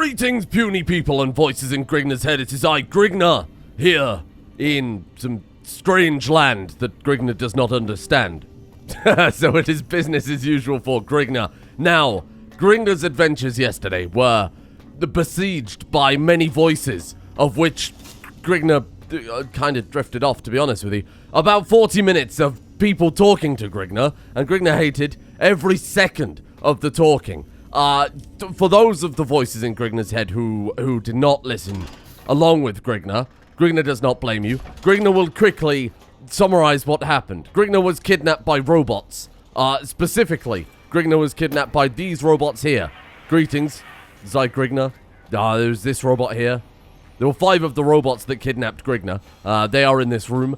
Greetings, puny people and voices in Grignr's head. It is I, Grignr, here in some strange land that Grignr does not understand. So it is business as usual for Grignr. Now, Grignr's adventures yesterday were besieged by many voices, of which Grignr kind of drifted off, to be honest with you. About 40 minutes of people talking to Grignr, and Grignr hated every second of the talking. For those of the voices in Grignr's head who did not listen along with Grignr, Grignr does not blame you. Grignr will quickly summarize what happened. Grignr was kidnapped by robots. Specifically, Grignr was kidnapped by these robots here. Greetings, Grignr. There's this robot here. There were 5 of the robots that kidnapped Grignr. They are in this room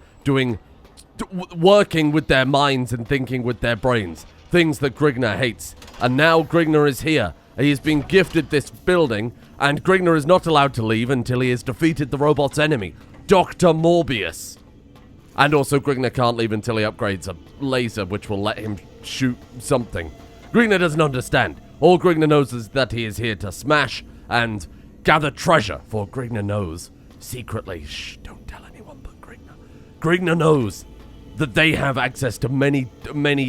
working with their minds and thinking with their brains. Things that Grignr hates. And now Grignr is here. He has been gifted this building, and Grignr is not allowed to leave until he has defeated the robot's enemy, Dr. Morbius. And also Grignr can't leave until he upgrades a laser which will let him shoot something. Grignr doesn't understand. All Grignr knows is that he is here to smash and gather treasure, for Grignr knows secretly, don't tell anyone but Grignr. Grignr knows that they have access to many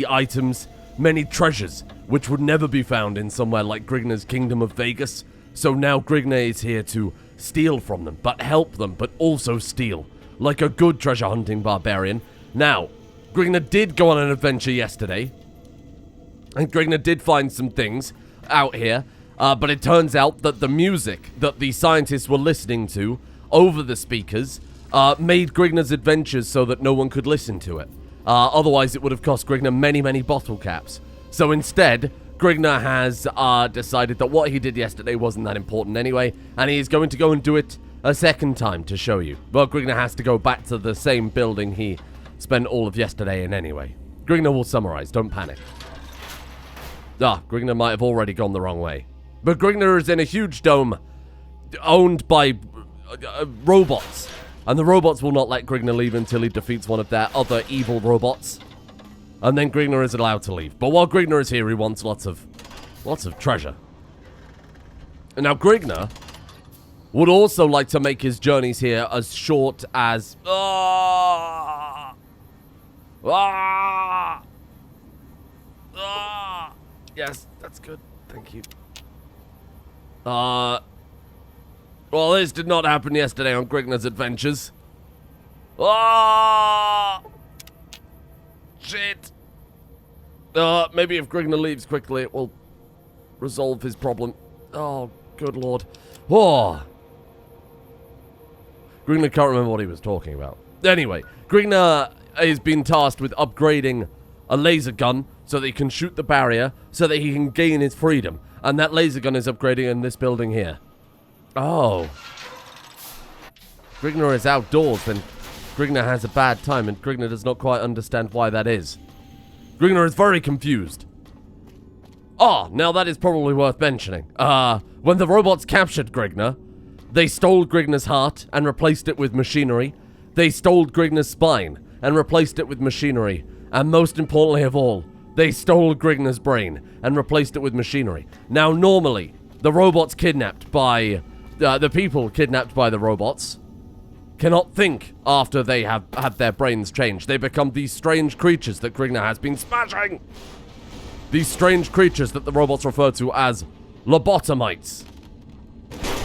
items, many treasures, which would never be found in somewhere like Grignr's Kingdom of Vegas. So now Grignr is here to steal from them, but help them, but also steal, like a good treasure hunting barbarian. Now, Grignr did go on an adventure yesterday, and Grignr did find some things out here, but it turns out that the music that the scientists were listening to over the speakers made Grignr's adventures so that no one could listen to it. Otherwise, it would have cost Grignr many bottle caps. So instead, Grignr has decided that what he did yesterday wasn't that important anyway, and he is going to go and do it a second time to show you. Well, Grignr has to go back to the same building he spent all of yesterday in anyway. Grignr will summarize, don't panic. Grignr might have already gone the wrong way. But Grignr is in a huge dome owned by robots. And the robots will not let Grignr leave until he defeats one of their other evil robots. And then Grignr is allowed to leave. But while Grignr is here, he wants lots of treasure. And now Grignr would also like to make his journeys here as short as... Yes, that's good. Thank you. Well, this did not happen yesterday on Grignr's adventures. Shit. Maybe if Grignr leaves quickly, it will resolve his problem. Oh, good lord. Grignr can't remember what he was talking about. Anyway, Grignr has been tasked with upgrading a laser gun so that he can shoot the barrier, so that he can gain his freedom. And that laser gun is upgrading in this building here. Oh. Grignr is outdoors, then Grignr has a bad time, and Grignr does not quite understand why that is. Grignr is very confused. Now that is probably worth mentioning. When the robots captured Grignr, they stole Grignr's heart and replaced it with machinery. They stole Grignr's spine and replaced it with machinery. And most importantly of all, they stole Grignr's brain and replaced it with machinery. Now, normally, the robots kidnapped by... the people kidnapped by the robots cannot think after they have had their brains changed. They become these strange creatures that Grignr has been smashing. These strange creatures that the robots refer to as lobotomites.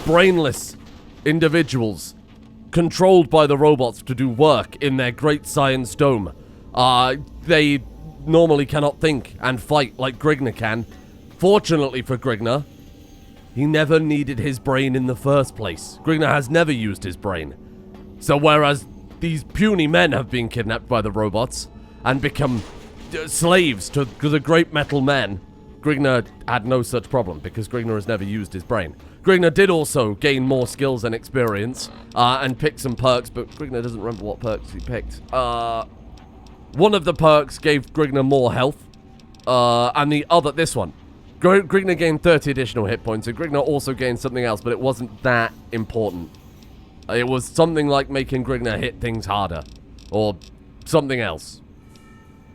Brainless individuals controlled by the robots to do work in their great science dome. They normally cannot think and fight like Grignr can. Fortunately for Grignr, he never needed his brain in the first place. Grignr has never used his brain. So whereas these puny men have been kidnapped by the robots and become slaves to the great metal men, Grignr had no such problem because Grignr has never used his brain. Grignr did also gain more skills and experience and pick some perks, but Grignr doesn't remember what perks he picked. One of the perks gave Grignr more health, and the other, this one. Grignr gained 30 additional hit points, and Grignr also gained something else, but it wasn't that important. It was something like making Grignr hit things harder, or something else.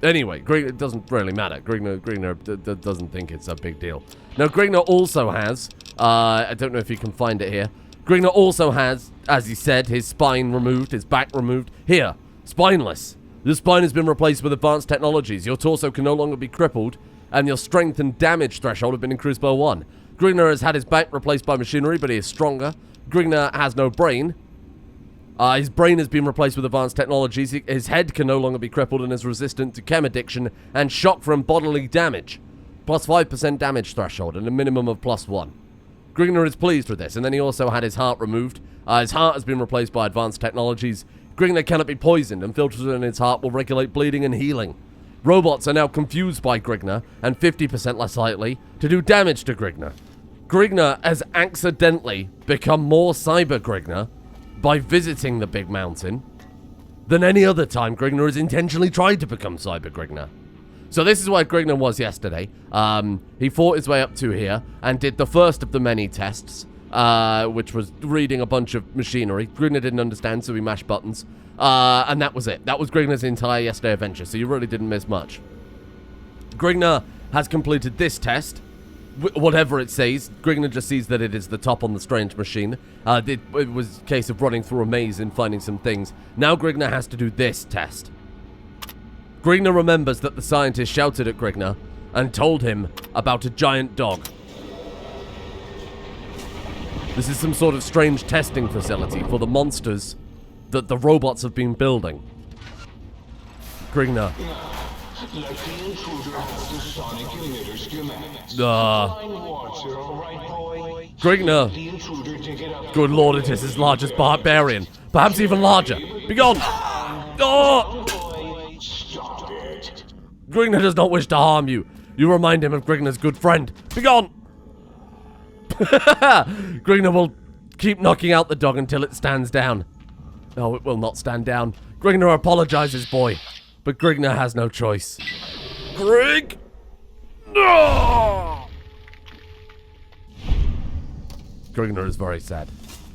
Anyway, it doesn't really matter. Grignr doesn't think it's a big deal. Now, Grignr also has, I don't know if you can find it here. Grignr also has, as he said, his spine removed, his back removed. Here, spineless. Your spine has been replaced with advanced technologies. Your torso can no longer be crippled, and your strength and damage threshold have been increased by 1. Grignr has had his back replaced by machinery, but he is stronger. Grignr has no brain. His brain has been replaced with advanced technologies. His head can no longer be crippled and is resistant to chem addiction and shock from bodily damage. Plus 5% damage threshold and a minimum of plus 1. Grignr is pleased with this, and then he also had his heart removed. His heart has been replaced by advanced technologies. Grignr cannot be poisoned, and filters in his heart will regulate bleeding and healing. Robots are now confused by Grignr and 50% less likely to do damage to Grignr. Grignr has accidentally become more Cyber Grignr by visiting the big mountain than any other time Grignr has intentionally tried to become Cyber Grignr. So this is where Grignr was yesterday. He fought his way up to here and did the first of the many tests, which was reading a bunch of machinery. Grignr didn't understand, so he mashed buttons. And that was it. That was Grignr's entire yesterday adventure, so you really didn't miss much. Grignr has completed this test. Whatever it says, Grignr just sees that it is the top on the strange machine. It was a case of running through a maze and finding some things. Now Grignr has to do this test. Grignr remembers that the scientist shouted at Grignr and told him about a giant dog. This is some sort of strange testing facility for the monsters that the robots have been building. Grignr. Grignr. Good lord, it is as large as barbarian. Perhaps even larger. Begone! Oh! Grignr does not wish to harm you. You remind him of Grignr's good friend. Begone! Grignr will keep knocking out the dog until it stands down. No, it will not stand down. Grignr apologizes, boy. But Grignr has no choice. Grig! No! Grignr is very sad.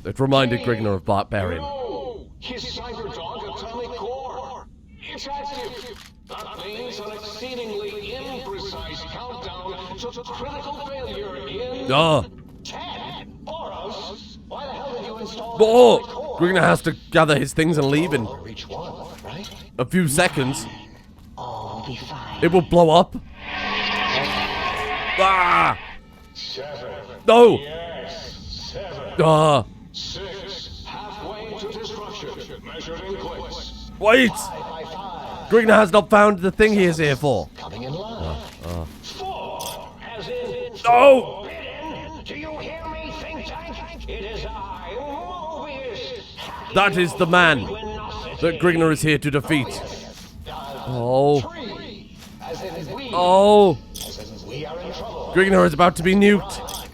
It reminded Grignr of Barbarian. No! His cyber dog atomic core! It's active! That means an exceedingly imprecise countdown to critical failure in 10 Boros. Why the hell did you install that core? Grignr has to gather his things and leave in reach 1, right? a few seconds. All be fine. It will blow up. 7. No! Yes. 7. 6. Halfway to destruction. Measured in clicks. Wait! 5 by 5. Grignr has not found the thing he is here for. Coming in line. 4. As in. No! Do you hear me, think tank? It is I, Mobius. That is the man that Grignr is here to defeat. Oh. 3. As in we. Oh. As in we are in trouble. Grignr is about to be nuked.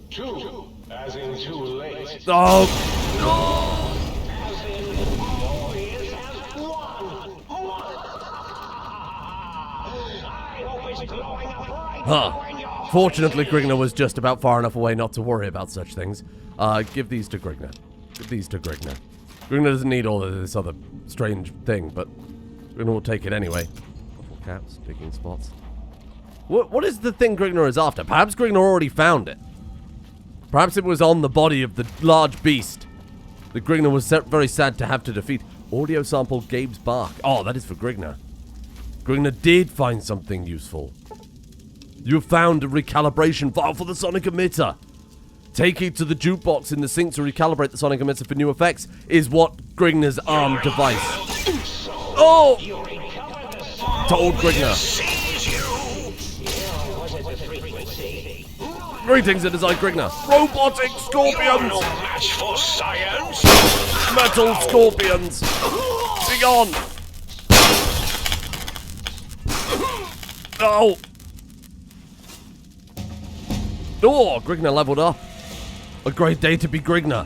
2. As in too late. Oh. As in Mobius has won. I hope it's glowing up right when you're... Fortunately, Grignr was just about far enough away not to worry about such things. Give these to Grignr. Give these to Grignr. Grignr doesn't need all of this other strange thing, but Grignr will take it anyway. Bottle caps, digging spots. What is the thing Grignr is after? Perhaps Grignr already found it. Perhaps it was on the body of the large beast that Grignr was very sad to have to defeat. Audio sample Gabe's bark. Oh, that is for Grignr. Grignr did find something useful. You found a recalibration file for the sonic emitter. Take it to the jukebox in the sink to recalibrate the sonic emitter for new effects is what Grignr's armed device. Oh! Told Grignr. Greetings, it is I, Grignr. Robotic scorpions! No match for science! Metal scorpions! Begone! Oh! Oh, Grignr leveled up. A great day to be Grignr.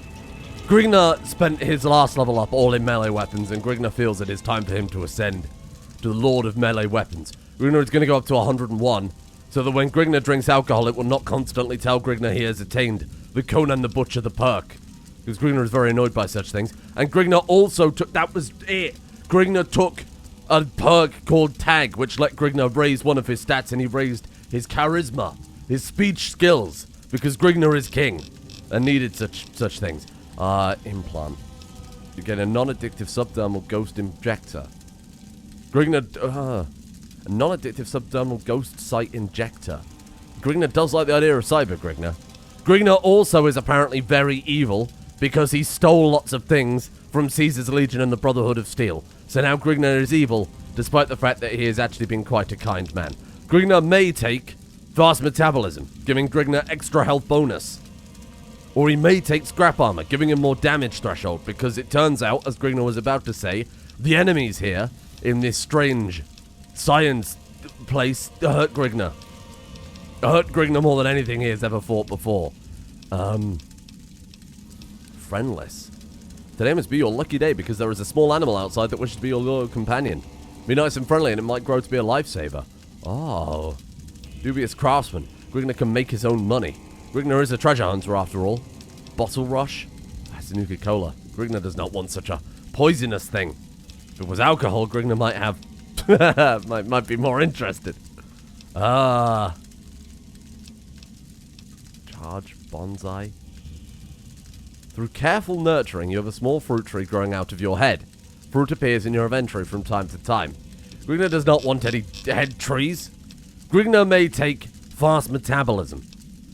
Grignr spent his last level up all in melee weapons, and Grignr feels it is time for him to ascend to the Lord of Melee Weapons. Grignr is going to go up to 101, so that when Grignr drinks alcohol, it will not constantly tell Grignr he has attained the Conan the Butcher the perk. Because Grignr is very annoyed by such things. And Grignr also took... That was it. Grignr took a perk called Tag, which let Grignr raise one of his stats, and he raised his charisma, his speech skills, because Grignr is king and needed such things. Implant. You get a non-addictive subdermal ghost injector. Grignr, a non-addictive subdermal ghost sight injector. Grignr does like the idea of cyber Grignr. Grignr also is apparently very evil because he stole lots of things from Caesar's Legion and the Brotherhood of Steel. So now Grignr is evil, despite the fact that he has actually been quite a kind man. Grignr may take fast metabolism, giving Grignr extra health bonus. Or he may take scrap armor, giving him more damage threshold, because it turns out, as Grignr was about to say, the enemies here, in this strange science place, hurt Grignr. Hurt Grignr more than anything he has ever fought before. Friendless. Today must be your lucky day because there is a small animal outside that wishes to be your loyal companion. Be nice and friendly and it might grow to be a lifesaver. Oh. Dubious craftsman. Grignr can make his own money. Grignr is a treasure hunter after all. Bottle rush? That's Nuka-Cola. Grignr does not want such a poisonous thing. If it was alcohol, Grignr might have... might be more interested. Charge bonsai. Through careful nurturing, you have a small fruit tree growing out of your head. Fruit appears in your inventory from time to time. Grignr does not want any head trees. Grignr may take fast metabolism,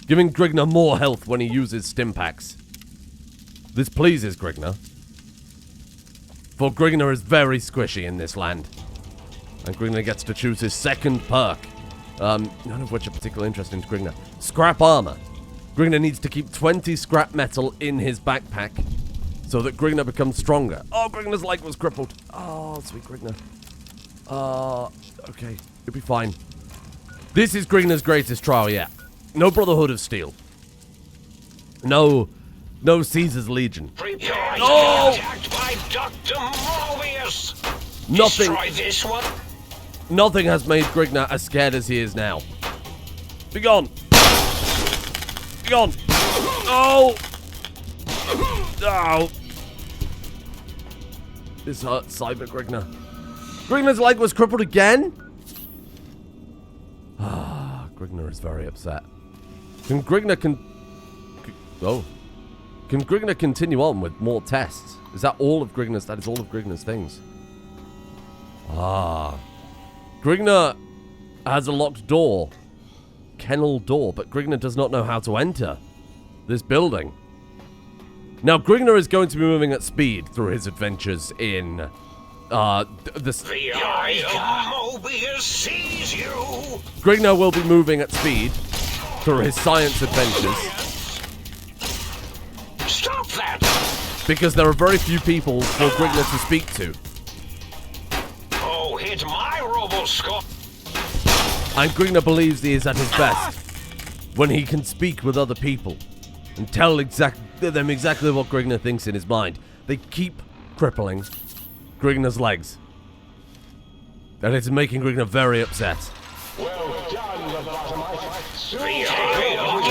giving Grignr more health when he uses stim packs. This pleases Grignr, for Grignr is very squishy in this land. And Grignr gets to choose his second perk, none of which are particularly interesting to Grignr. Scrap armor. Grignr needs to keep 20 scrap metal in his backpack so that Grignr becomes stronger. Oh, Grignr's leg was crippled. Oh, sweet Grignr. Okay, you'll be fine. This is Grignr's greatest trial yet. No Brotherhood of Steel. No Caesar's Legion. Oh! Attacked by Dr. Mobius. Nothing. Destroy this one. Nothing has made Grignr as scared as he is now. Be gone. Be gone. Oh. Oh. This hurts, Cyber Grignr. Grignr's leg was crippled again? Grignr is very upset. Can Grignr continue on with more tests? Is that all of Grignr's? That is all of Grignr's things. Grignr has a locked door. Kennel door, but Grignr does not know how to enter this building. Now, Grignr is going to be moving at speed through his adventures in, The eye of Mobius sees you. Grignr will be moving at speed through his science adventures. Stop that! Because there are very few people for Grignr to speak to. Oh, hit my roboscope. And Grignr believes he is at his best when he can speak with other people and tell them exactly what Grignr thinks in his mind. They keep crippling Grignr's legs. And it's making Grignr very upset. Well done, lobotomite. The eye of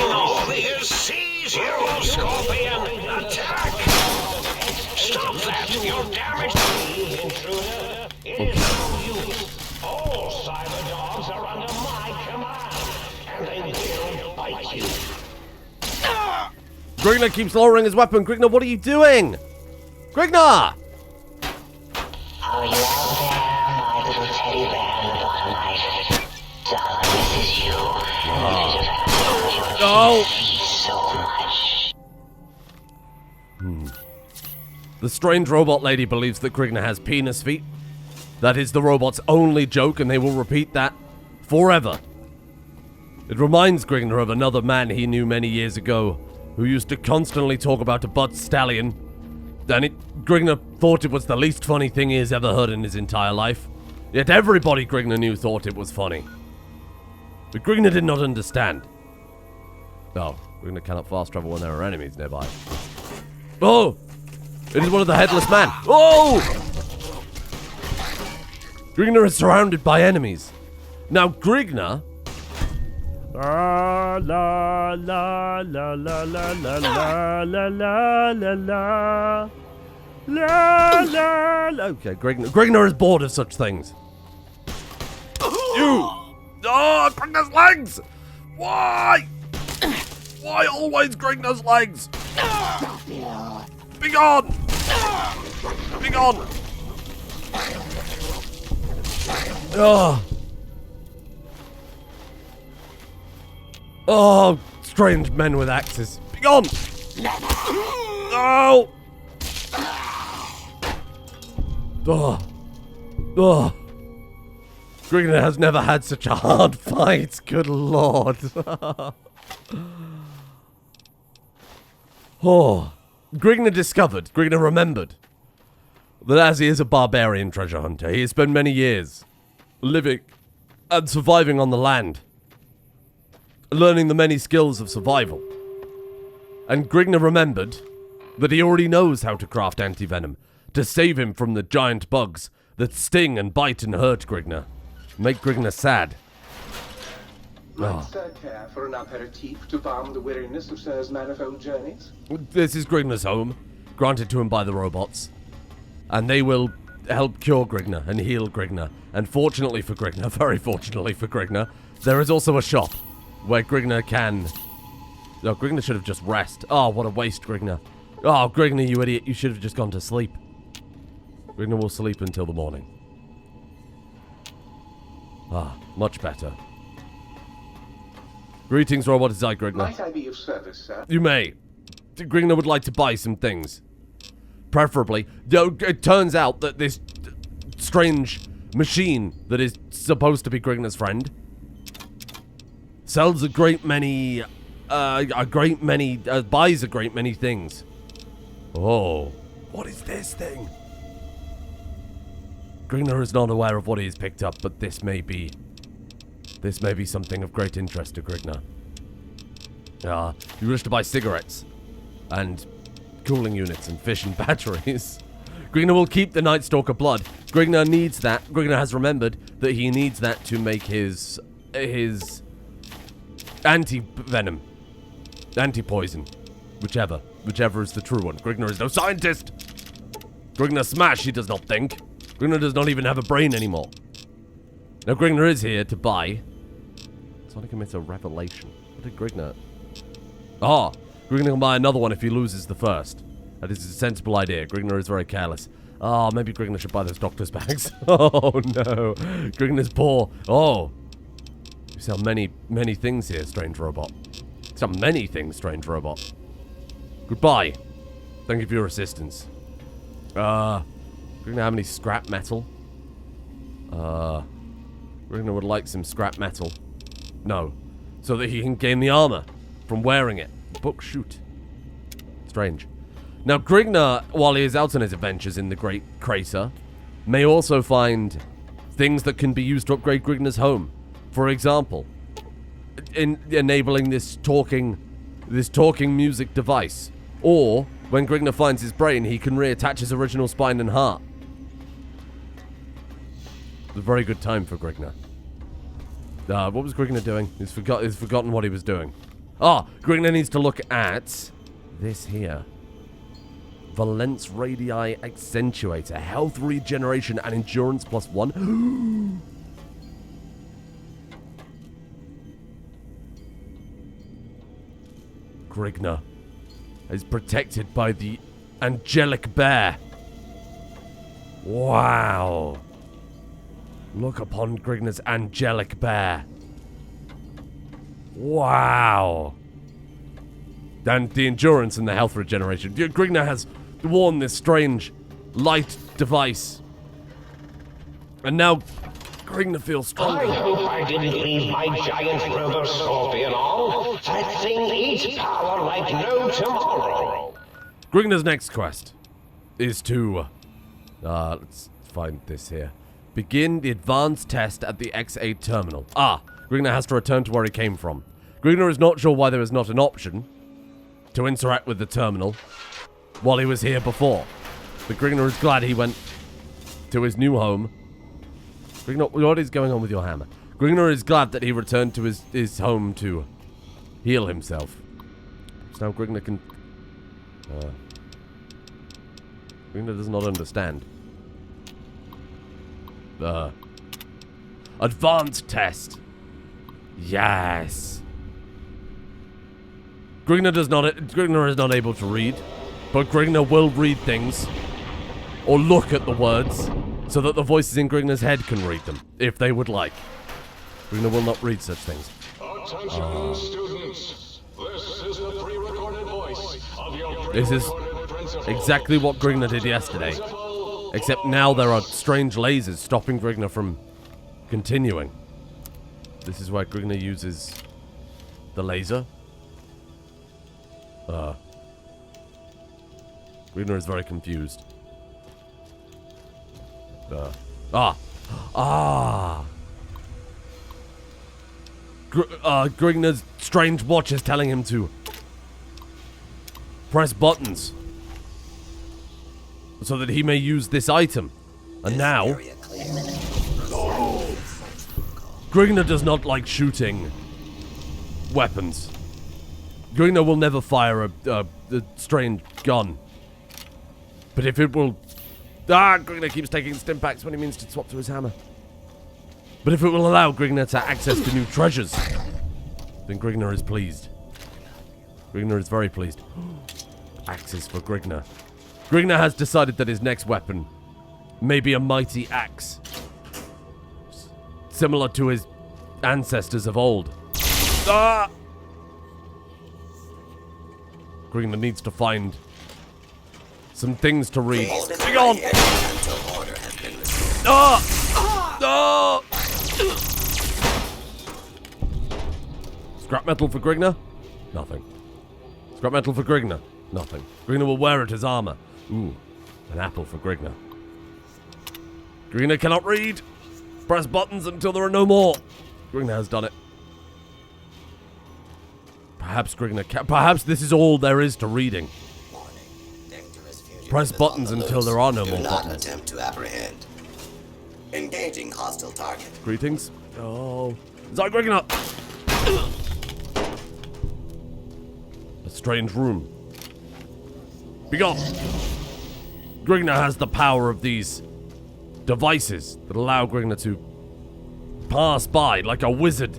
Mobius sees you, Scorpion. Attack! Stop that! You're damaged. All cyber dogs are under my command, and they will bite you. Grignr keeps lowering his weapon. Grignr, what are you doing? Grignr! Are you out there, my little teddy bear in the bottom right? Darling, this is you. No! So much. The strange robot lady believes that Grignr has penis feet. That is the robot's only joke, and they will repeat that forever. It reminds Grignr of another man he knew many years ago, who used to constantly talk about a butt stallion. And Grignr thought it was the least funny thing he has ever heard in his entire life. Yet everybody Grignr knew thought it was funny. But Grignr did not understand. Oh, Grignr cannot fast travel when there are enemies nearby. Oh! It is one of the headless man. Oh! Grignr is surrounded by enemies. Now Grignr... La la la la la la la la la la la la. La, la, la. Okay, Grignr is bored of such things. You! Oh, Grignr's legs! Why? Why always Grignr's legs? Be gone! Be gone! Oh. Oh, strange men with axes. Be gone! No! Oh. Oh. Grignr has never had such a hard fight. Good lord. Oh. Grignr remembered that as he is a barbarian treasure hunter, he has spent many years living and surviving on the land, learning the many skills of survival. And Grignr remembered that he already knows how to craft anti-venom to save him from the giant bugs that sting and bite and hurt Grignr. Make Grignr sad. Might Sir care for an aperitif to balm the weariness of Sir's manifold journeys? This is Grignr's home, granted to him by the robots. And they will help cure Grignr and heal Grignr. And fortunately for Grignr, very fortunately for Grignr, there is also a shop where Grignr can... Oh, Grignr should have just rest. Oh, what a waste, Grignr. Oh, Grignr, you idiot. You should have just gone to sleep. Grignr will sleep until the morning. Ah, much better. Greetings, robot. It's I, Grignr. Might I be of service, sir? You may. Grignr would like to buy some things. Preferably. It turns out that this strange machine that is supposed to be Grignr's friend sells a great many, buys a great many things. Oh, what is this thing? Grignr is not aware of what he has picked up, but this may be something of great interest to Grignr. You wish to buy cigarettes and cooling units and fission batteries. Grignr will keep the Night Stalker blood. Grignr needs that. Grignr has remembered that he needs that to make his anti-venom, anti-poison, whichever is the true one. Grignr is no scientist. Grignr smash, he does not think. Grignr does not even have a brain anymore. Now Grignr is here to buy. Sonic commits a revelation. What did Grignr... Ah, Grignr can buy another one if he loses the first. That is a sensible idea. Grignr is very careless. Oh, maybe Grignr should buy those doctor's bags. Oh, no. Grignor's poor. Oh. You sell many things here, strange robot. You sell many things, strange robot. Goodbye. Thank you for your assistance. Grignr have any scrap metal? Grignr would like some scrap metal. No. So that he can gain the armor from wearing it. Book shoot. Strange. Now, Grignr, while he is out on his adventures in the Great Crater, may also find things that can be used to upgrade Grignr's home. For example, in enabling this talking music device. Or, when Grignr finds his brain, he can reattach his original spine and heart. It's a very good time for Grignr. What was Grignr doing? He's forgotten what he was doing. Grignr needs to look at this here. Valence Radii Accentuator. Health regeneration and endurance +1. Grignr is protected by the angelic bear. Wow. Look upon Grignr's angelic bear. Wow. And the endurance and the health regeneration. Grignr has worn this strange light device. And now Grignr feels stronger. I hope I didn't leave my giant robo scorpion on. That thing eats power like no tomorrow. Grignr's next quest is to... let's find this here. Begin the advanced test at the X8 terminal. Grignr has to return to where he came from. Grignr is not sure why there is not an option to interact with the terminal while he was here before. But Grignr is glad he went to his new home. Grignr, what is going on with your hammer? Grignr is glad that he returned to his home to heal himself. So now Grignr can... Grignr does not understand. Advanced test. Yes. Grignr is not able to read, but Grignr will read things or look at the words so that the voices in Grignr's head can read them, if they would like. Grignr will not read such things. Attention, students. This is the pre-recorded voice of your This is pre-recorded principal. exactly what Grignr did yesterday. Except now there are strange lasers stopping Grignr from continuing. This is why Grignr uses the laser. Grignr is very confused. Grignr's strange watch is telling him to press buttons so that he may use this item. And now, Grignr does not like shooting weapons. Grignr will never fire a strange gun. But if it will... Grignr keeps taking stimpaks when he means to swap to his hammer. But if it will allow Grignr to access to new treasures, then Grignr is pleased. Grignr is very pleased. Axes for Grignr. Grignr has decided that his next weapon may be a mighty axe. Similar to his ancestors of old. Grignr needs to find some things to read. Hang on! Scrap metal for Grignr? Nothing. Scrap metal for Grignr? Nothing. Grignr will wear it as armor. Ooh, an apple for Grignr. Grignr cannot read. Press buttons until there are no more. Grignr has done it. Perhaps Grignr can. Perhaps this is all there is to reading. Press buttons until there are no more buttons. Do not attempt to apprehend. Engaging hostile target. Greetings. Oh. Zag Grignr! A strange room. Begone! Grignr has the power of these devices that allow Grignr to pass by like a wizard.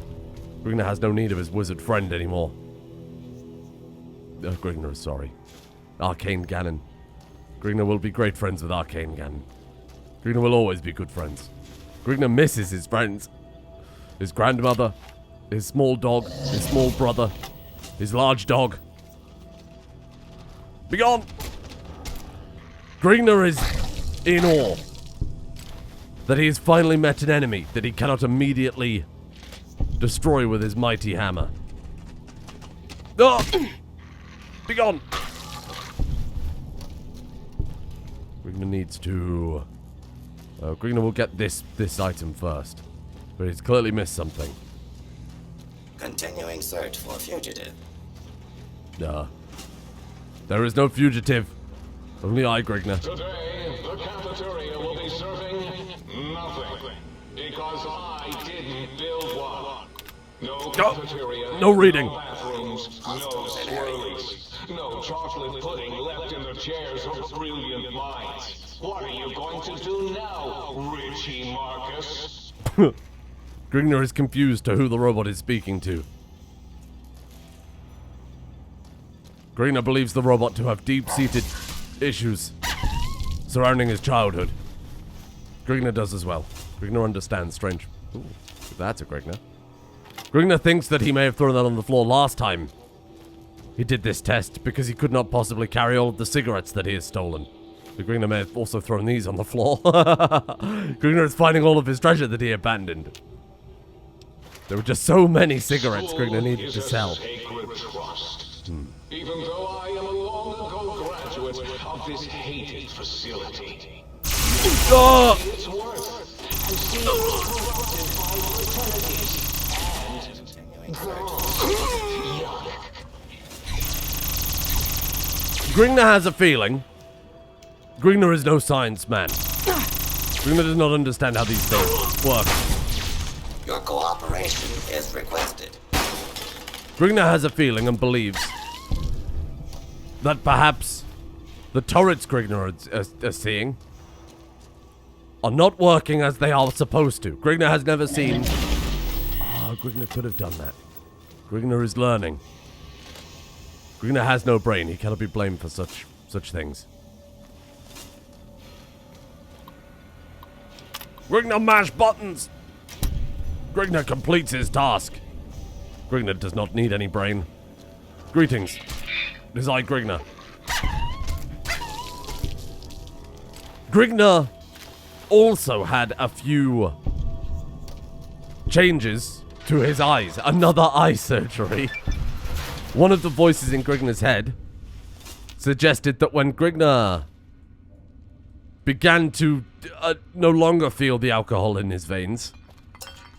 Grignr has no need of his wizard friend anymore. Grignr is sorry. Arcane Ganon. Grignr will be great friends with Arcane Ganon. Grignr will always be good friends. Grignr misses his friends. His grandmother, his small dog, his small brother, his large dog. Begone! Grignr is in awe that he has finally met an enemy that he cannot immediately destroy with his mighty hammer. Begone! Grignr needs to... Grignr will get this item first. But he's clearly missed something. Continuing search for fugitive. There is no fugitive. Only I, Grignr. Today, the cafeteria will be serving nothing. Because I didn't build one. No cafeteria. No reading. No bathrooms. No swirlies. No chocolate pudding left in the chairs of brilliant minds. What are you going to do now, Richie Marcus? Grignr is confused to who the robot is speaking to. Grignr believes the robot to have deep-seated issues surrounding his childhood. Grignr does as well. Grignr understands strange... Ooh, that's a Grignr. Grignr thinks that he may have thrown that on the floor last time he did this test because he could not possibly carry all of the cigarettes that he has stolen. So Grignr may have also thrown these on the floor. Grignr is finding all of his treasure that he abandoned. There were just so many cigarettes Grignr needed to sell. Sacred trust. Even though I am a long-ago graduate of this hated facility. Its worth and see it corrupted by fraternities and girls. Grignr has a feeling. Grignr is no science man. Grignr does not understand how these things work. Your cooperation is requested. Grignr has a feeling and believes that perhaps the turrets Grignr are seeing are not working as they are supposed to. Grignr has never seen... Oh, Grignr could have done that. Grignr is learning. Grignr has no brain. He cannot be blamed for such things. Grignr mash buttons! Grignr completes his task. Grignr does not need any brain. Greetings. It is I, Grignr. Grignr also had a few changes to his eyes. Another eye surgery. One of the voices in Grignr's head suggested that when Grignr began to no longer feel the alcohol in his veins,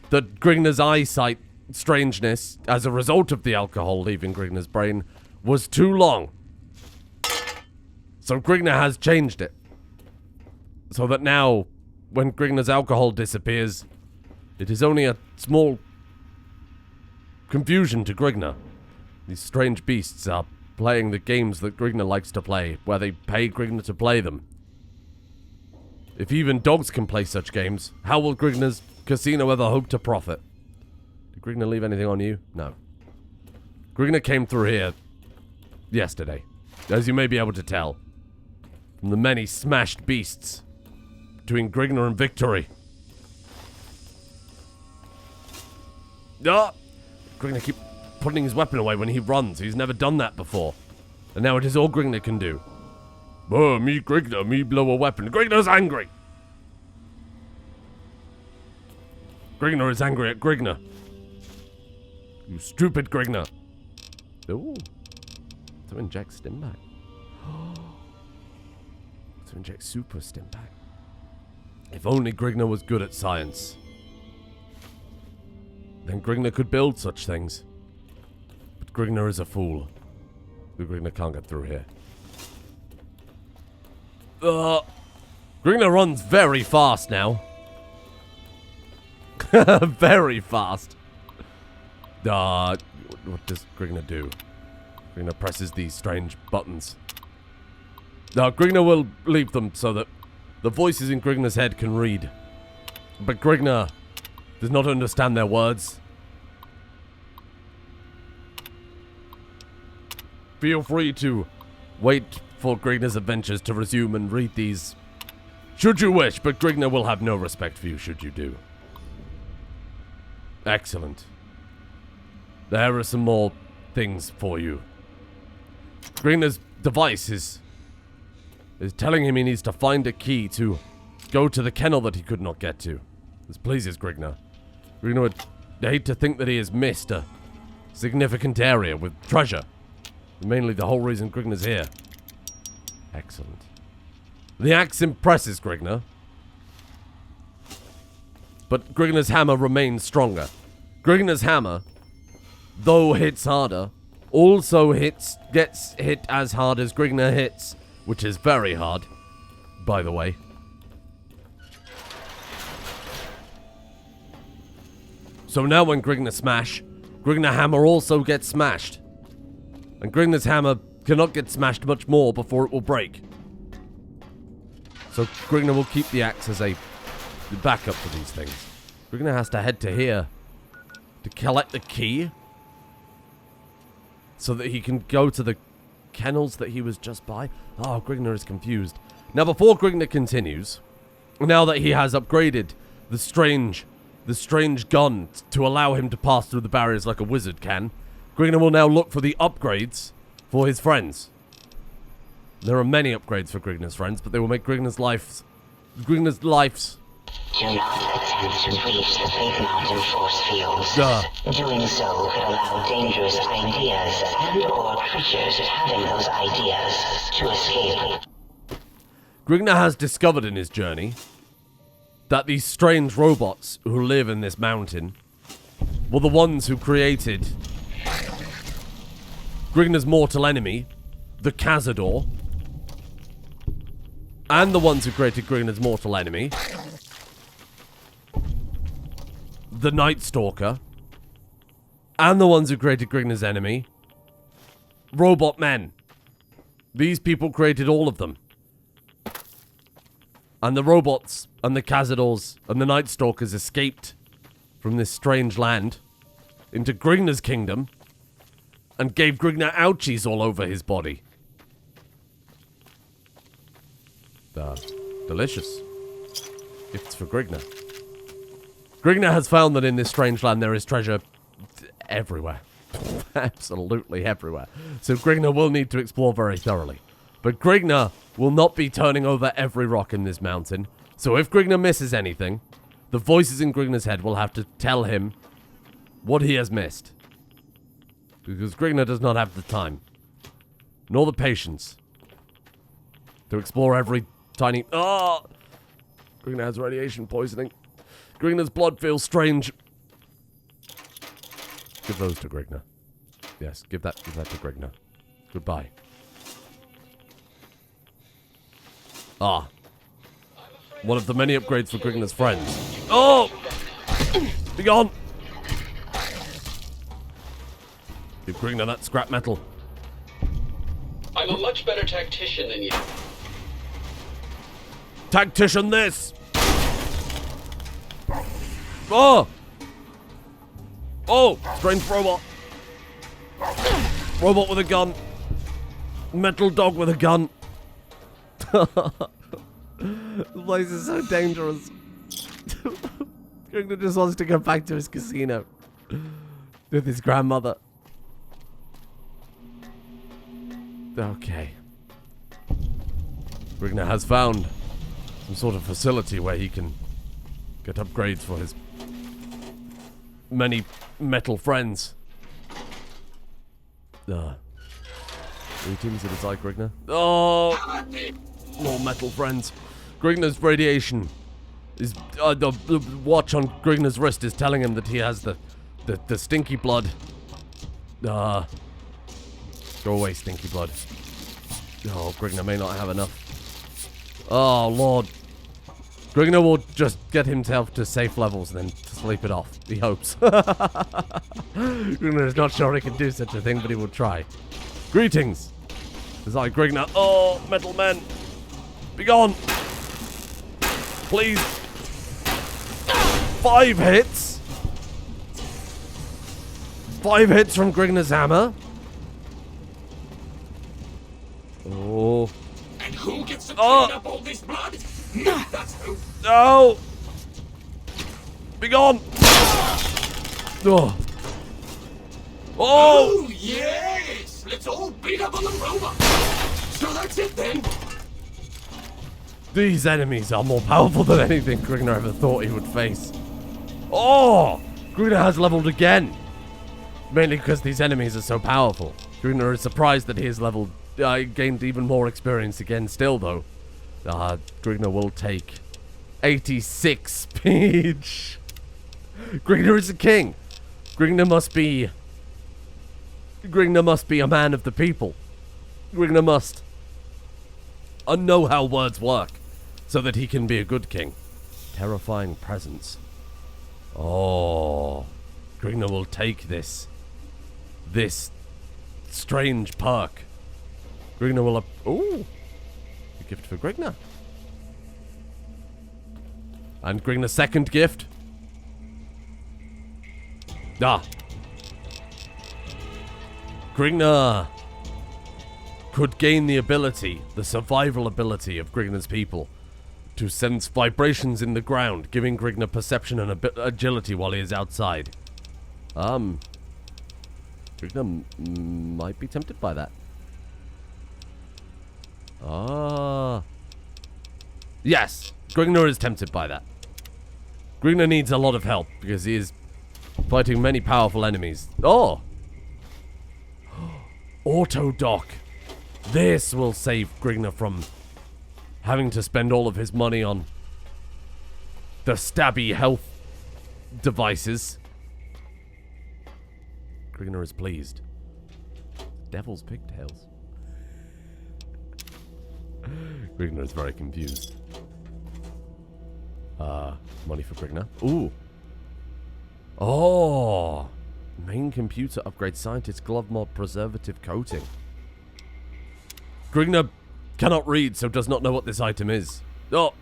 that Grignr's eyesight strangeness, as a result of the alcohol leaving Grignr's brain, was too long. So Grignr has changed it. So that now, when Grignr's alcohol disappears, it is only a small confusion to Grignr. These strange beasts are playing the games that Grignr likes to play, where they pay Grignr to play them. If even dogs can play such games, how will Grignr's casino ever hope to profit? Did Grignr leave anything on you? No. Grignr came through here yesterday, as you may be able to tell, from the many smashed beasts between Grignr and victory. Ah! Grignr keep putting his weapon away when he runs. He's never done that before. And now it is all Grignr can do. Oh, me Grignr, me blow a weapon. Grignr's angry! Grignr is angry at Grignr. You stupid Grignr. Ooh. To inject stim back. To inject super stim back. If only Grignr was good at science. Then Grignr could build such things. But Grignr is a fool. Grignr can't get through here. Grignr runs very fast now. Very fast. What does Grignr do? Grignr presses these strange buttons. Grignr will leave them so that the voices in Grignr's head can read. But Grignr does not understand their words. Feel free to wait for Grignr's adventures to resume and read these, should you wish, but Grignr will have no respect for you should you do. Excellent. There are some more things for you. Grignr's device is telling him he needs to find a key to go to the kennel that he could not get to. This pleases Grignr. Grignr would hate to think that he has missed a significant area with treasure. Mainly the whole reason Grignr's here. Excellent. The axe impresses Grignr. But Grignr's hammer remains stronger. Grignr's hammer, though hits harder, also gets hit as hard as Grignr hits, which is very hard, by the way. So now when Grignr smash, Grignr hammer also gets smashed. And Grignr's hammer cannot get smashed much more before it will break. So Grignr will keep the axe as a backup for these things. Grignr has to head to here to collect the key so that he can go to the kennels that he was just by. Oh, Grignr is confused. Now, before Grignr continues, now that he has upgraded the strange gun to allow him to pass through the barriers like a wizard can, Grignr will now look for the upgrades for his friends. There are many upgrades for Grignr's friends, but they will make Grignr's lives... Do not attempt to breach the Big Mountain force fields. Doing so could allow dangerous ideas and/or creatures having those ideas to escape. Grignr has discovered in his journey that these strange robots who live in this mountain were the ones who created Grignr's mortal enemy, the Cazador, and the ones who created Grignr's mortal enemy, the Night Stalker, and the ones who created Grignr's enemy, Robot Men. These people created all of them. And the robots and the Cazadors and the Night Stalkers escaped from this strange land into Grignr's kingdom and gave Grignr ouchies all over his body. Delicious. Gifts for Grignr. Grignr has found that in this strange land there is treasure everywhere. Absolutely everywhere. So Grignr will need to explore very thoroughly. But Grignr will not be turning over every rock in this mountain. So if Grignr misses anything, the voices in Grignr's head will have to tell him what he has missed. Because Grignr does not have the time, nor the patience, to explore every tiny... Oh! Grignr has radiation poisoning. Grignr's blood feels strange. Give those to Grignr. Yes, give that to Grignr. Goodbye. Ah. One of the many upgrades for Grignr's friends. Oh! Be gone! Give Grignr that scrap metal. I'm a much better tactician than you. Tactician this! Oh! Oh! Strange robot. Robot with a gun. Metal dog with a gun. This place is so dangerous. Grignr just wants to go back to his casino with his grandmother. Okay. Grignr has found some sort of facility where he can get upgrades for his many metal friends. Greetings, it is I, Grignr. Oh! More metal friends. Grignr's radiation is... the watch on Grignr's wrist is telling him that he has the stinky blood. Go away, stinky blood. Oh, Grignr may not have enough. Oh, Lord. Grignr will just get himself to safe levels and then sleep it off. He hopes. Grignr is not sure he can do such a thing, but he will try. Greetings. It's I, Grignr. Oh, metal men. Be gone. Please. 5 hits. 5 hits from Grignr's hammer. Oh. And who gets to clean up all this blood? That's who. No. Be gone. Oh. Oh, yes! Let's all beat up on the robot. So that's it then. These enemies are more powerful than anything Grignr ever thought he would face. Oh! Grignr has leveled again. Mainly because these enemies are so powerful. Grignr is surprised that he has leveled, gained even more experience again still, though. Grignr will take 86 speed. Grignr is a king. Grignr must be a man of the people. Grignr must know how words work so that he can be a good king. Terrifying presence. Oh, Grignr will take this strange perk. Grignr will... Ooh, a gift for Grignr. And Grignr's second gift. Grignr could gain the ability, the survival ability of Grignr's people to sense vibrations in the ground, giving Grignr perception and agility while he is outside. Grignr might be tempted by that. Yes, Grignr is tempted by that. Grignr needs a lot of help because he is fighting many powerful enemies. Oh! Auto dock. This will save Grignr from having to spend all of his money on the stabby health devices. Grignr is pleased. Devil's pigtails. Grignr is very confused. Money for Grignr. Ooh. Oh. Main computer upgrade, scientist glove mod preservative coating. Grignr cannot read, so does not know what this item is. Oh!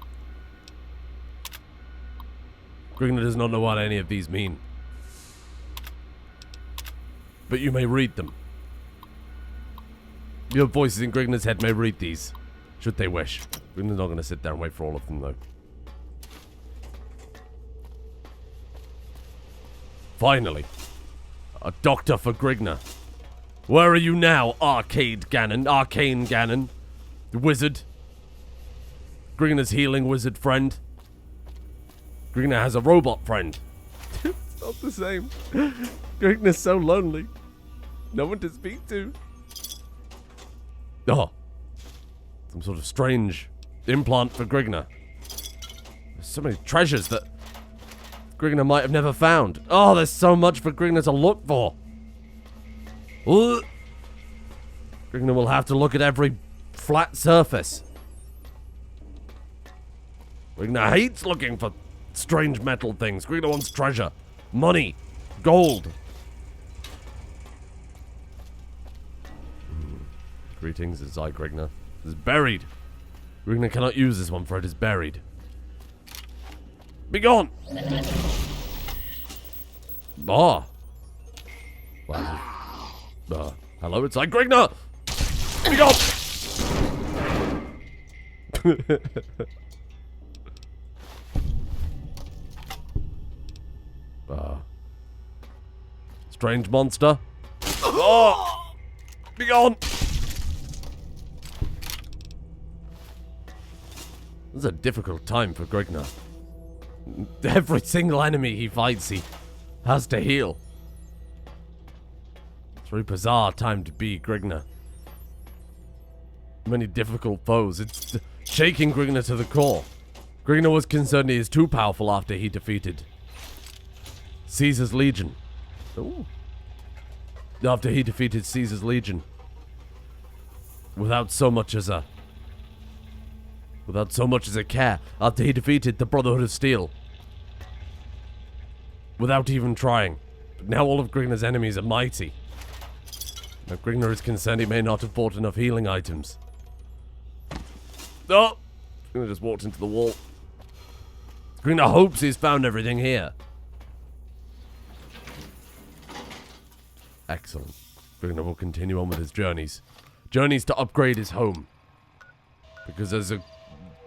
Grignr does not know what any of these mean. But you may read them. Your voices in Grignr's head may read these, should they wish. Grignr's not going to sit there and wait for all of them, though. Finally. A doctor for Grignr. Where are you now, Arcane Ganon? The wizard. Grignr's healing wizard friend. Grignr has a robot friend. It's not the same. Grignr's so lonely. No one to speak to. Oh. Some sort of strange implant for Grignr. There's so many treasures that Grignr might have never found. Oh, there's so much for Grignr to look for. Ugh. Grignr will have to look at every flat surface. Grignr hates looking for strange metal things. Grignr wants treasure, money, gold. Greetings, it's I, Grignr. It is buried. Grignr cannot use this one, for it is buried. Be gone! Ah. Wow. Hello, it's I, Grignr! Be gone! Strange monster. Oh! Be gone! This is a difficult time for Grignr. Every single enemy he fights, he has to heal. It's a very bizarre time to be Grignr. Many difficult foes. It's shaking Grignr to the core. Grignr was concerned he is too powerful after he defeated Caesar's Legion. Ooh. After he defeated Caesar's Legion. Without so much as a care. After he defeated the Brotherhood of Steel. Without even trying. But now all of Grignr's enemies are mighty. Now Grignr is concerned he may not have bought enough healing items. Oh! Grignr just walked into the wall. Grignr hopes he's found everything here. Excellent. Grignr will continue on with his journeys. Journeys to upgrade his home. Because as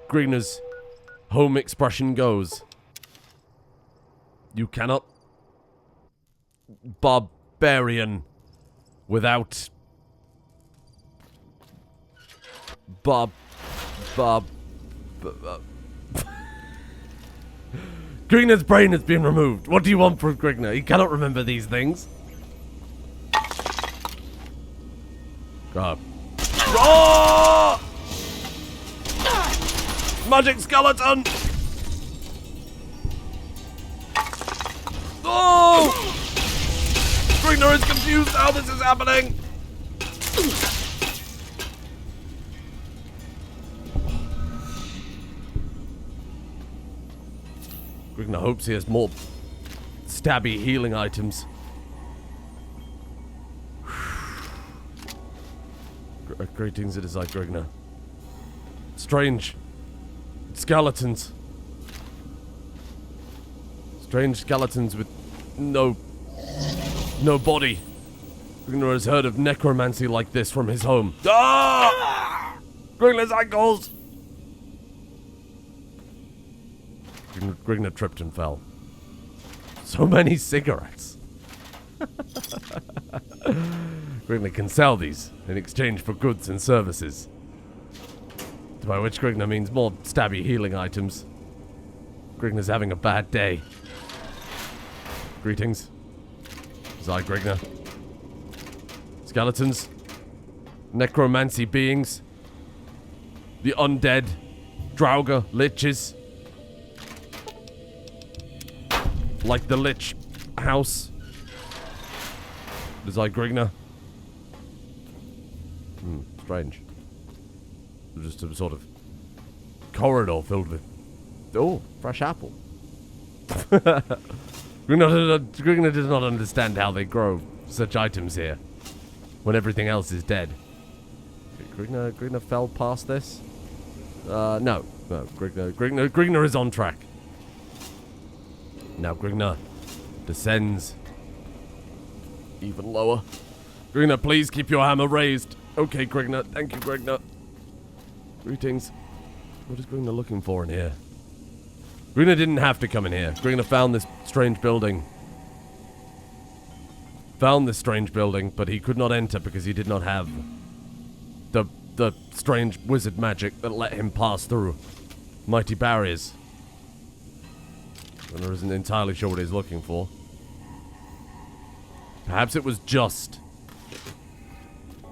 Grignr's home expression goes, you cannot barbarian without Grignr's brain has been removed. What do you want from Grignr? He cannot remember these things. Oh! Magic skeleton! Oh! Grignr is confused how this is happening! Grignr hopes he has more stabby healing items. Greetings, it is I, Grignr. Strange skeletons. Strange skeletons with no body. Grignr has heard of necromancy like this from his home. Ah! Grignr's ankles! Grignr tripped and fell. So many cigarettes. Grignr can sell these in exchange for goods and services. By which Grignr means more stabby healing items. Grignr's having a bad day. Greetings. It's I, Grignr. Skeletons. Necromancy beings. The undead. Draugr. Liches. Like the Lich house. It's I, Grignr. Strange. Just a sort of corridor filled with... Oh, fresh apple. Grignr does not understand how they grow such items here when everything else is dead. Grignr fell past this? No. Grignr is on track. Now Grignr descends even lower. Grignr, please keep your hammer raised. Okay, Grignr. Thank you, Grignr. Greetings. What is Grignr looking for in here? Grignr didn't have to come in here. Grignr found this strange building. But he could not enter because he did not have the strange wizard magic that let him pass through mighty barriers. Grignr isn't entirely sure what he's looking for. Perhaps it was just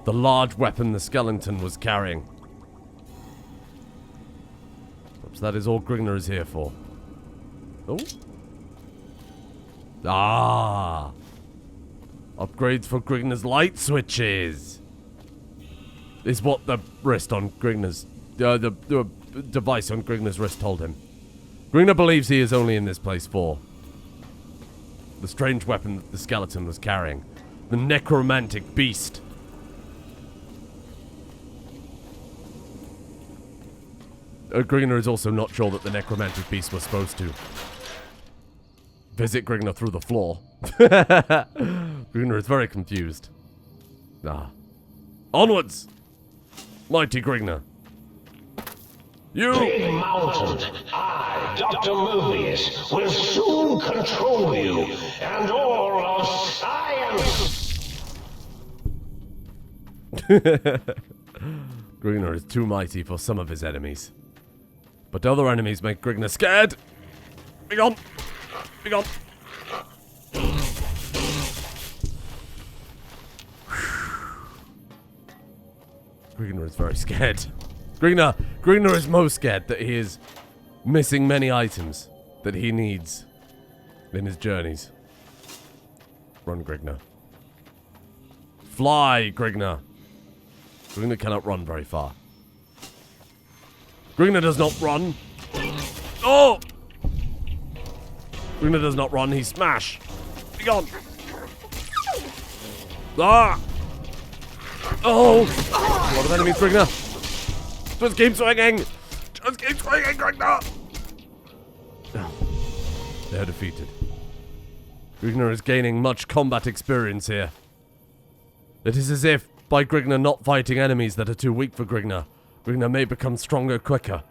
the large weapon the skeleton was carrying. Perhaps that is all Grignr is here for. Oh. Ah. Upgrades for Grignr's light switches. Is what the wrist on Grignr's... the device on Grignr's wrist told him. Grignr believes he is only in this place for the strange weapon that the skeleton was carrying. The necromantic beast. Grignr is also not sure that the necromantic beast was supposed to visit Grignr through the floor. Grignr is very confused. Onwards! Mighty Grignr. You! Big Mountain, I, Dr. Mobius, will soon control you and all of science! Grignr is too mighty for some of his enemies. But other enemies make Grignr scared. Be gone! Be gone! Grignr is very scared. Grignr is most scared that he is missing many items that he needs in his journeys. Run, Grignr. Fly, Grignr. Grignr cannot run very far. Grignr does not run. Oh! Grignr does not run, he smash. Be gone. Ah! Oh! A lot of enemies, Grignr. Just keep swinging. Just keep swinging, Grignr. They are defeated. Grignr is gaining much combat experience here. It is as if, by Grignr not fighting enemies that are too weak for Grignr, Grignr may become stronger quicker.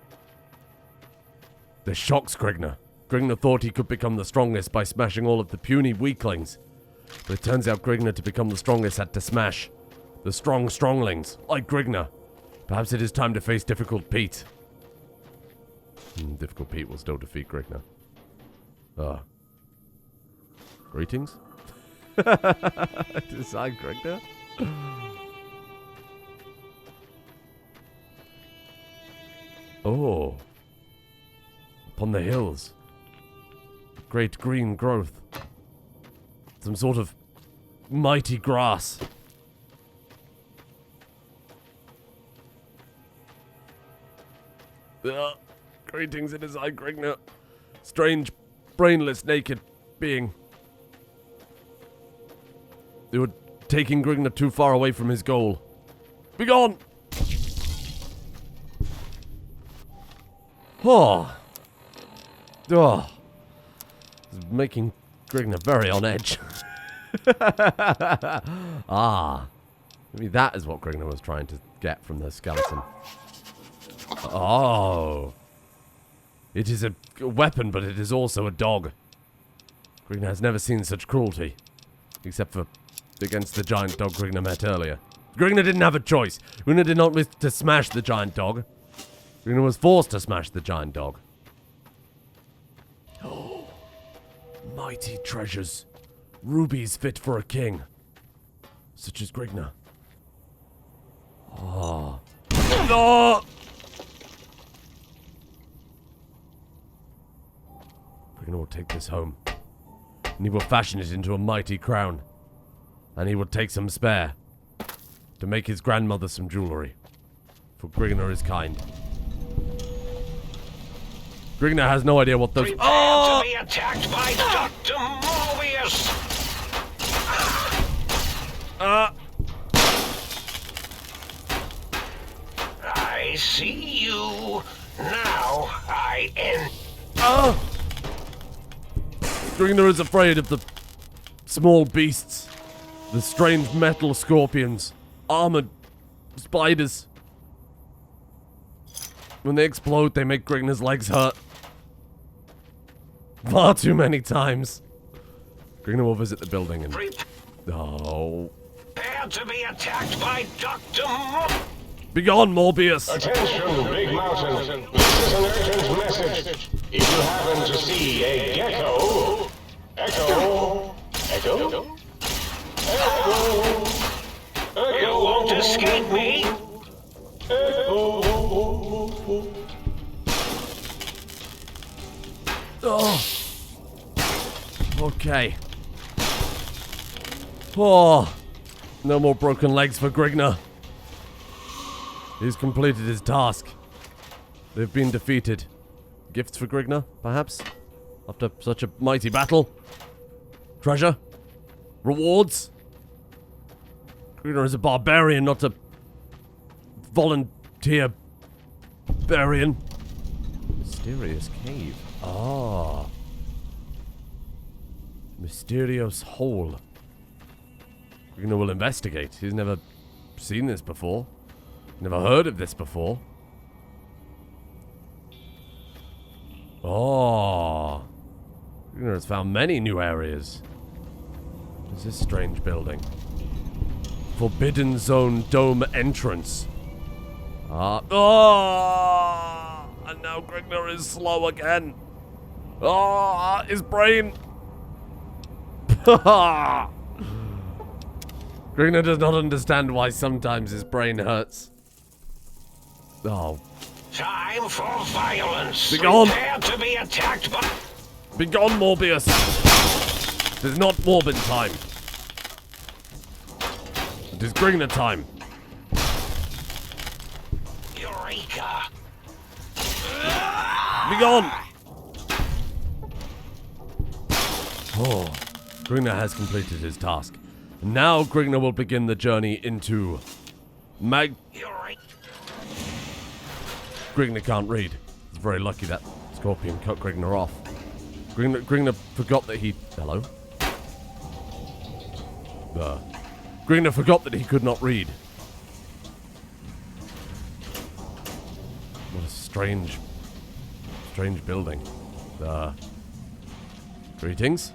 This shocks Grignr. Grignr thought he could become the strongest by smashing all of the puny weaklings. But it turns out Grignr to become the strongest had to smash the strong stronglings, like Grignr. Perhaps it is time to face Difficult Pete. Difficult Pete will still defeat Grignr. Greetings? Design Grignr? Oh. Upon the hills. Great green growth. Some sort of mighty grass. Greetings, it is I, Grignr. Strange, brainless, naked being. You were taking Grignr too far away from his goal. Begone! Oh. Oh. This is making Grignr very on edge. Maybe that is what Grignr was trying to get from the skeleton. Oh. It is a weapon, but it is also a dog. Grignr has never seen such cruelty. Except for against the giant dog Grignr met earlier. Grignr didn't have a choice. Grignr did not wish to smash the giant dog. Grignr was forced to smash the giant dog. Oh. Mighty treasures. Rubies fit for a king. Such as Grignr. Oh. No! Grignr will take this home. And he will fashion it into a mighty crown. And he will take some spare. To make his grandmother some jewelry. For Grignr is kind. Grignr has no idea what those... Prepare to be attacked by Dr. Mobius! see you. Now I end. Grignr is afraid of the small beasts. The strange metal scorpions. Armored spiders. When they explode, they make Grignr's legs hurt. Far too many times. Grignr will visit the building and... Oh. Prepare to be attacked by Dr. Begone, Morbius! Attention, Big Mountain. This is an urgent message. If you happen to see a gecko... Echo... You won't escape me? Oh. Okay. Oh. No more broken legs for Grignr. He's completed his task. They've been defeated. Gifts for Grignr, perhaps? After such a mighty battle? Treasure? Rewards? Grignr is a barbarian, not a volunteer barbarian. Mysterious cave. Ah. Mysterious hole. Grignr will investigate. He's never seen this before. Never heard of this before. Oh. Grignr has found many new areas. What is this strange building? Forbidden Zone Dome entrance. Oh! And now Grignr is slow again. Oh, his brain. Grignr does not understand why sometimes his brain hurts. Oh. Time for violence. Begone. Prepare to be attacked by... Begone, Morbius. It is not Morbin time. It is Grignr time. Eureka. Begone! Oh, Grignr has completed his task. Now Grignr will begin the journey into Eureka. Grignr can't read. It's very lucky that Scorpion cut Grignr off. Grignr forgot that he... Hello? Grignr forgot that he could not read. What a strange building. Greetings.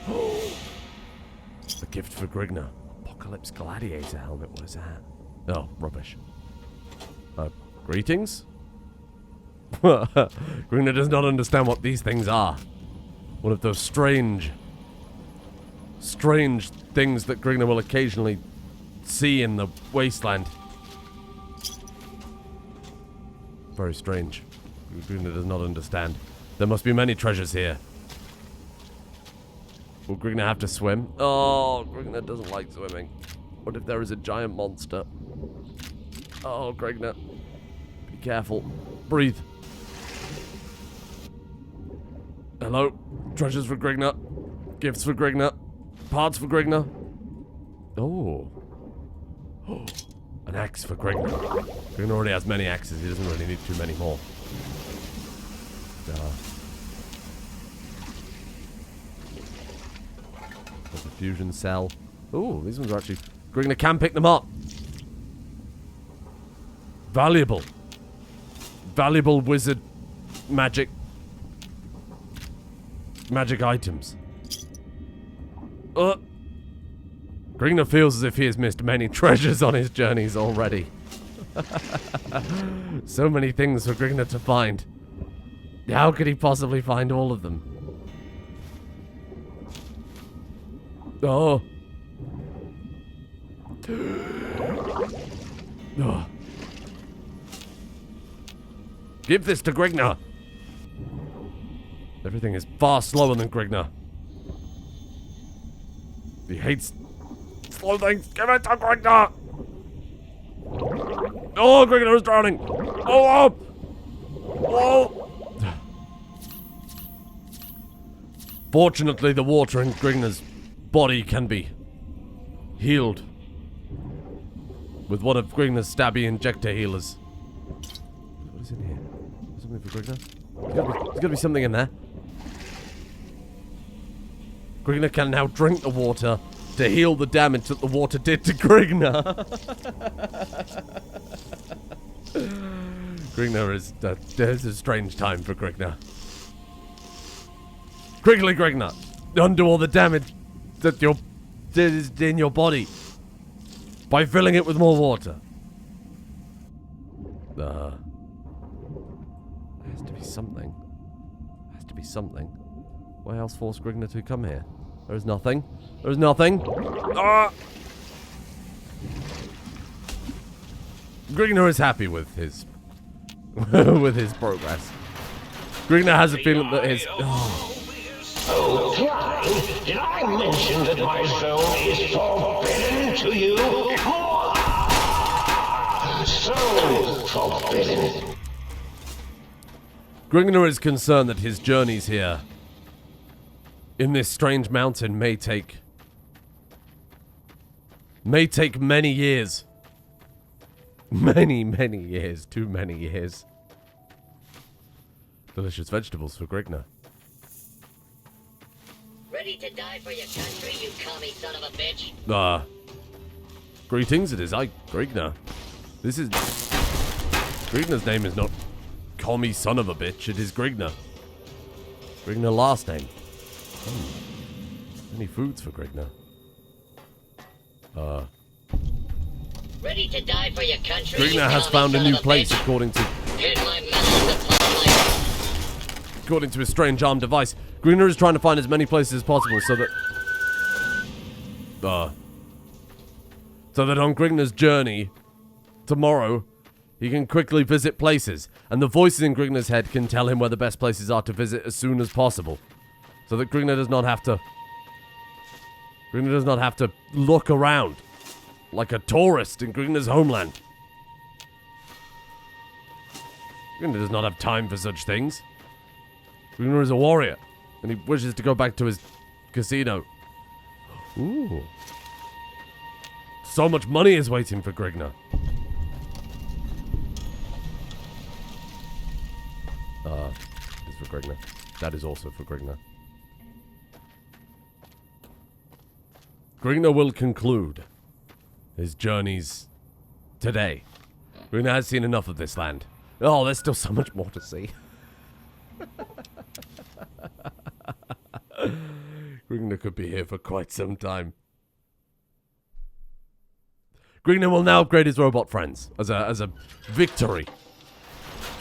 A gift for Grignr. Apocalypse Gladiator helmet. What is that? Oh, rubbish. Greetings? Grignr does not understand what these things are. One of those strange things that Grignr will occasionally see in the wasteland. Very strange. Grignr does not understand. There must be many treasures here. Will Grignr have to swim? Oh, Grignr doesn't like swimming. What if there is a giant monster? Oh, Grignr. Be careful. Breathe. Hello? Treasures for Grignr. Gifts for Grignr. Parts for Grignr. Oh. An axe for Grignr. Grignr already has many axes. He doesn't really need too many more. There's a fusion cell. Oh, these ones are actually... Grignr can pick them up. Valuable. Valuable wizard magic items. Grignr feels as if he has missed many treasures on his journeys already. So many things for Grignr to find. How could he possibly find all of them? Oh. Oh. Give this to Grignr. Everything is far slower than Grignr. He hates slow things. Give it to Grignr. Oh, Grignr is drowning. Oh, oh. Fortunately, the water in Grignr's body can be healed with one of Grignr's stabby injector healers. What's in here? Something for Grignr? There's gotta be something in there. Grignr can now drink the water to heal the damage that the water did to Grignr. Grignr is... there's a strange time for Grignr. Quickly, Grignr! Undo all the damage that is in your body by filling it with more water. There has to be something. There has to be something. Why else force Grignr to come here? There is nothing. There is nothing. Ah! Grignr is happy with his with his progress. Grignr has a feeling that his Oh, Klein, did I mention that my zone is forbidden to you? So forbidden. Grignr is concerned that his journeys here in this strange mountain may take many years. Many years. Too many years. Delicious vegetables for Grignr. Ready to die for your country, you commie son of a bitch? Greetings, it is I, Grignr. Grignr's name is not commie son of a bitch, it is Grignr. Grignr last name. Any foods for Grignr? Ready to die for your country, Grignr has found a new place according to his strange arm device. Grignr is trying to find as many places as possible so that on Grignr's journey tomorrow, he can quickly visit places, and the voices in Grignr's head can tell him where the best places are to visit as soon as possible, so that Grignr does not have to look around like a tourist in Grignr's homeland. Grignr does not have time for such things. Grignr is a warrior, and he wishes to go back to his casino. Ooh. So much money is waiting for Grignr. This is for Grignr. That is also for Grignr. Grignr will conclude his journeys today. Grignr has seen enough of this land. Oh, there's still so much more to see. Grignr could be here for quite some time. Grignr will now upgrade his robot friends as a victory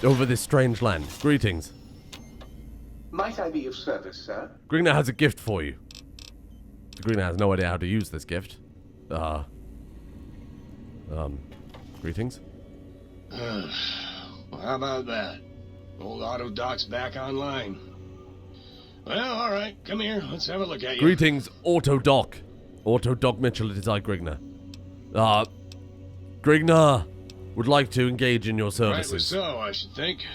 over this strange land. Greetings. Might I be of service, sir? Grignr has a gift for you. Grignr has no idea how to use this gift. Greetings. Well, how about that? Old auto doc's back online. Well, alright, come here, let's have a look at you. Greetings, Autodoc. Autodoc Mitchell, it is I, Grignr. Grignr would like to engage in your services. Rightly so, I should think.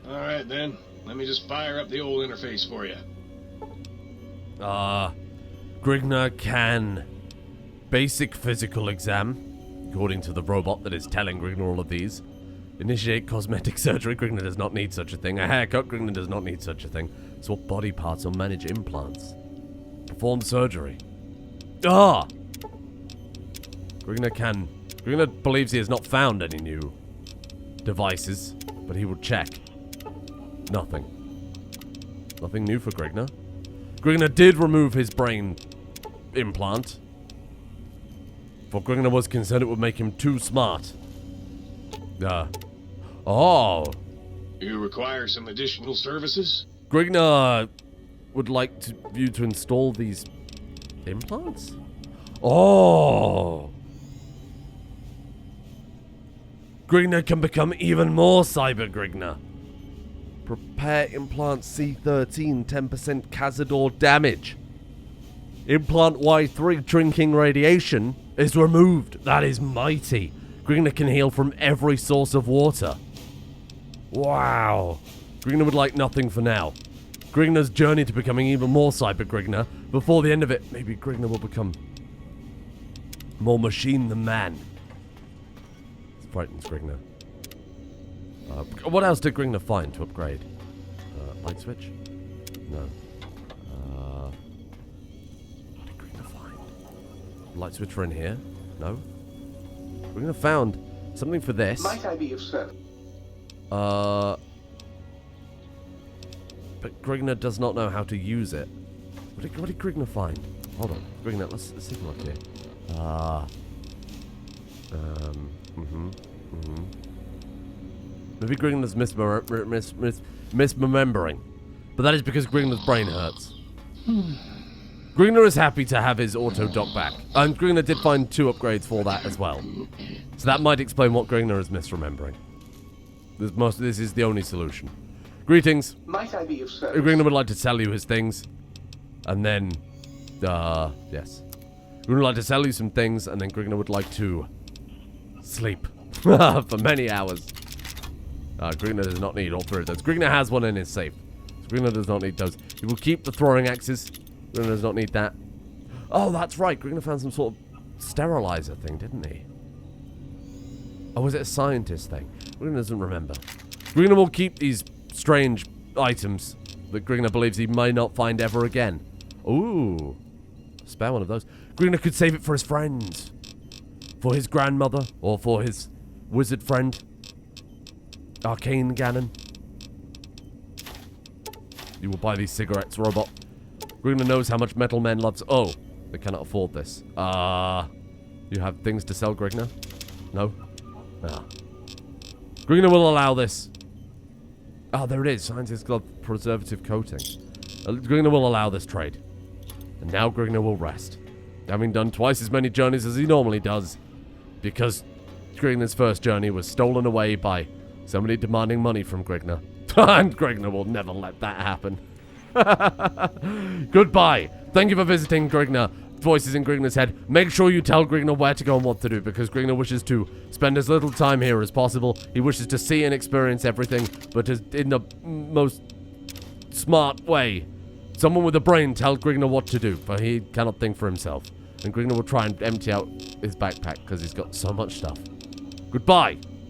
Alright then, let me just fire up the old interface for you. Grignr can... Basic physical exam, according to the robot that is telling Grignr all of these. Initiate cosmetic surgery, Grignr does not need such a thing. A haircut, Grignr does not need such a thing. Swap body parts or manage implants. Perform surgery. Grignr believes he has not found any new devices, but he will check. Nothing. Nothing new for Grignr. Grignr did remove his brain implant. For Grignr was concerned it would make him too smart. You require some additional services? Grignr would like you to install these implants? Grignr can become even more Cyber Grignr. Prepare implant C13, 10% Cazador damage. Implant Y3, drinking radiation, is removed. That is mighty. Grignr can heal from every source of water. Wow. Grignr would like nothing for now. Grignr's journey to becoming even more Cyber Grignr. Before the end of it, maybe Grignr will become more machine than man. This frightens Grignr. What else did Grignr find to upgrade? Light switch? No. What did Grignr find? Light switch for in here? No. Grignr found something for this. Might I be of service? But Grignr does not know how to use it. What did Grignr find? Hold on. Grignr, let's take a look here. Maybe Grignr's misremembering. But that is because Grignr's brain hurts. Grignr is happy to have his auto dock back. And Grignr did find 2 upgrades for that as well. So that might explain what Grignr is misremembering. This is the only solution. Greetings. Might I be of service? Grignr would like to sell you his things. And then, yes. Grignr would like to sell you some things, and then Grignr would like to sleep for many hours. Grignr does not need all 3 of those. Grignr has one in his safe. So Grignr does not need those. He will keep the throwing axes. Grignr does not need that. Oh, that's right. Grignr found some sort of sterilizer thing, didn't he? Oh, was it a scientist thing? Grignr doesn't remember. Grignr will keep these strange items that Grignr believes he may not find ever again. Ooh. Spare one of those. Grignr could save it for his friends. For his grandmother. Or for his wizard friend. Arcane Ganon. You will buy these cigarettes, robot. Grignr knows how much Metal Men loves... Oh. They cannot afford this. You have things to sell, Grignr? No? Grignr will allow this. There it is. Scientist glove preservative coating. Grignr will allow this trade. And now Grignr will rest. Having done twice as many journeys as he normally does. Because Grignr's first journey was stolen away by somebody demanding money from Grignr. And Grignr will never let that happen. Goodbye. Thank you for visiting Grignr. Voices in Grignr's head. Make sure you tell Grignr where to go and what to do, because Grignr wishes to spend as little time here as possible. He wishes to see and experience everything, but in the most smart way. Someone with a brain tell Grignr what to do, for he cannot think for himself. And Grignr will try and empty out his backpack, because he's got so much stuff. Goodbye.